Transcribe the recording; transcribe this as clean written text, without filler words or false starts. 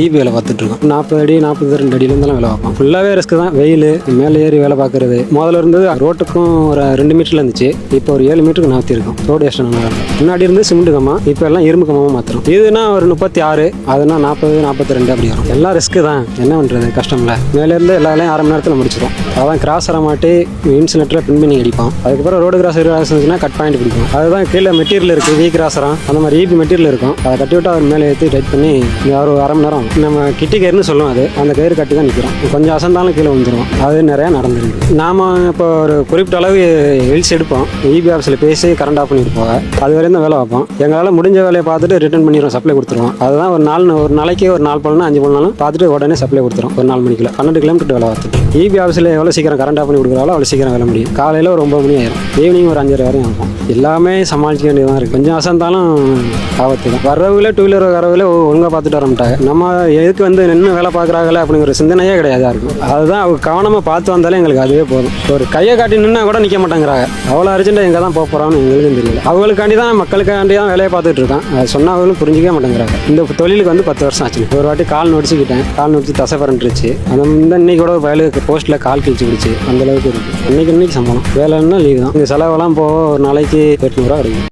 EB வேலை பார்த்துட்டு இருக்கோம். 40 அடி 42 அடியில இருந்தாலும் வேலை பார்ப்போம். ஃபுல்லாகவே ரிஸ்க் தான். வெயில் மேலே ஏறி வேலை பார்க்கறது. முதல்ல இருந்தது ரோட்டுக்கும் ஒரு 2 மீட்டர்ல இருந்துச்சு. இப்போ ஒரு 7 மீட்டருக்கு நாத்தி இருக்கும். ரோடு எஸ்டன் முன்னாடி இருந்து சிமெண்ட் கம்மா, இப்போ எல்லாம் இரும்பு கம்மாவும் மாத்திரம். இதுனா ஒரு 36, அதுனா 40 42 அப்படி வரும். எல்லாம் ரிஸ்க் தான். என்ன பண்றது, கஷ்டம்ல. மேலே இருந்து எல்லா வேலையும் 1/2 மணி நேரத்தில் முடிச்சிடும். அதான் கிராஸ் மாட்டி இன்சுலேட்டரில் பின் பண்ணி அடிப்போம். அதுக்கப்புறம் ரோடு கிராஸ் இருந்துச்சுன்னா கட் பாயிண்ட் பிடிக்கும். அதுதான் கீழே மெட்டீரியல் இருக்குது, வீ கிராஸரம் அந்த மாதிரி ஈபி மெட்டீரியல் இருக்கும். அதை கட்டி விட்டு அவர் மேலே ஏற்றி டைட் பண்ணி ஒரு 1/2 மணி நேரம் நம்ம கிட்டி கயிறுன்னு சொல்லுவோம். அந்த கயிறு கட்டி தான் நிற்கிறோம். கொஞ்சம் அசந்தாலும் கீழே வந்துடும். அது நிறையா நடந்துருக்கு. நாம இப்போ ஒரு குறிப்பிட்ட அளவு ஹில்ஸ் எடுப்போம். ஈபி ஆஃபீஸில் பேசி கரண்ட் ஆஃப் பண்ணிட்டு போக அது வரையும் தான் வேலை பார்ப்போம். எங்களால் முடிஞ்ச வேலையை பார்த்துட்டு ரிட்டர்ன் பண்ணிடுவோம், சப்ளை கொடுத்துருவோம். அதுதான் ஒரு நாளைக்கு ஒரு 4 பழனா 5 பழனாலும் பார்த்துட்டு உடனே சப்ளை கொடுத்துரும். ஒரு 4 மணிக்குள்ள 12 கிலோமீட்டர் வேலை பார்த்துட்டு ஈபி ஆஃபீஸில் எவ்வளோ சீக்கிரம் கரண்ட் ஆஃப் பண்ணி கொடுக்குறாலோ அவ்வளோ சீக்கிரம் வேலை முடியும். காலையில் ஒரு 9 மணி ஆயிரும், ஈவினிங் ஒரு 5:30 வரையும் ஆகும். எல்லாமே சமாளிக்க வேண்டியதான் இருக்குது. கொஞ்சம் அசந்தாலும் ஆபத்து தான். வர்றவங்களே 2 வீலர் வரவங்களே ஒழுங்காக பார்த்துட்டு வர மாட்டாங்க. நம்ம எதுக்கு வந்து நின்று வேலை பார்க்குறாங்களே அப்படிங்கிற சிந்தனையே கிடையாது இருக்கும். அதுதான் அவங்க கவனமாக பார்த்து வந்தாலே எங்களுக்கு அதுவே போதும். ஒரு கையை காட்டி நின்னா கூட நிற்க மாட்டேங்கிறாங்க. அவ்வளோ அர்ஜென்ட்டாக எங்கே தான் போக போகிறான்னு எங்களுக்கும் தெரியல. அவங்களுக்காண்டி தான் மக்களுக்காண்டி தான் வேலையை பார்த்துட்டு இருக்கான். அது சொன்னால் அவங்களும் புரிஞ்சிக்கவே மாட்டேங்கிறாங்க. இந்த தொழிலுக்கு வந்து 10 வருஷம் ஆச்சு. ஒரு வாட்டி கால் நொடிச்சுக்கிட்டேன். கால் நொடிச்சு தசை பரண்டுருச்சு. அந்த இன்னைக்கு கூட வயலுக்கு போஸ்ட்டில் கால் கிழிச்சு பிடிச்சி அந்த அளவுக்கு இருக்குது. இன்னைக்கு சம்பளம் வேலைன்னா லீவு தான். இந்த செலவெல்லாம் போக ஒரு நாளைக்கு 800 ரூபா கிடைக்கும்.